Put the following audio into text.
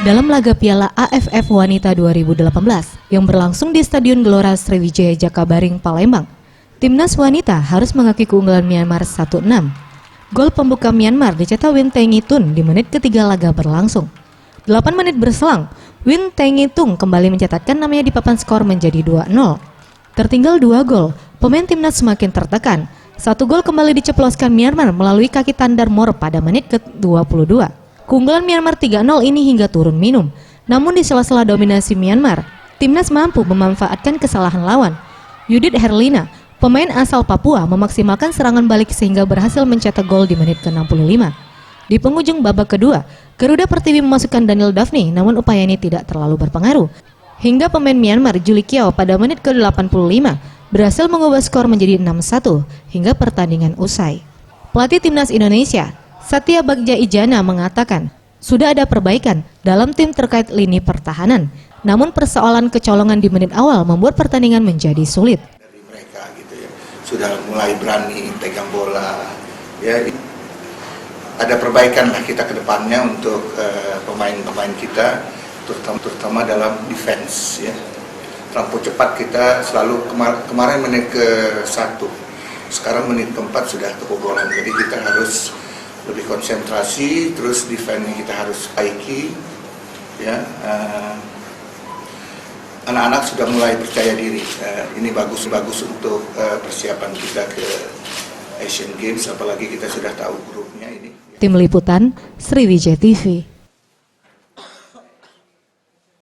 dalam laga Piala AFF Wanita 2018 yang berlangsung di Stadion Gelora Sriwijaya Jakabaring, Palembang. Timnas wanita harus mengakui keunggulan Myanmar 1-6. Gol pembuka Myanmar dicetak Win Tengitun di menit ketiga laga berlangsung. 8 menit berselang, Win Tengitun kembali mencatatkan namanya di papan skor menjadi 2-0. Tertinggal 2 gol, pemain timnas semakin tertekan. 1 gol kembali diceploskan Myanmar melalui kaki Tandar Mor pada menit ke-22. Keunggulan Myanmar 3-0 ini hingga turun minum. Namun di sela-sela dominasi Myanmar, timnas mampu memanfaatkan kesalahan lawan. Yudit Herlina, pemain asal Papua, memaksimalkan serangan balik sehingga berhasil mencetak gol di menit ke-65. Di penghujung babak kedua, Garuda Pertiwi memasukkan Daniel Daphne, namun upaya ini tidak terlalu berpengaruh. Hingga pemain Myanmar Julie Kiao pada menit ke-85 berhasil mengubah skor menjadi 6-1 hingga pertandingan usai. Pelatih timnas Indonesia, Satya Bagja Ijana, mengatakan sudah ada perbaikan dalam tim terkait lini pertahanan. Namun persoalan kecolongan di menit awal membuat pertandingan menjadi sulit. Dari mereka gitu ya, sudah mulai berani pegang bola. Ya, ada perbaikan lah kita ke depannya untuk pemain-pemain kita, terutama dalam defense ya. Terlampau cepat kita selalu kemarin menit ke-1, sekarang menit ke-4 sudah kebobolan. Jadi kita harus lebih konsentrasi, terus defense kita harus perbaiki ya. Anak-anak sudah mulai percaya diri. Ini bagus untuk persiapan kita ke Asian Games, apalagi kita sudah tahu grupnya ini. Tim Liputan Sriwijaya TV.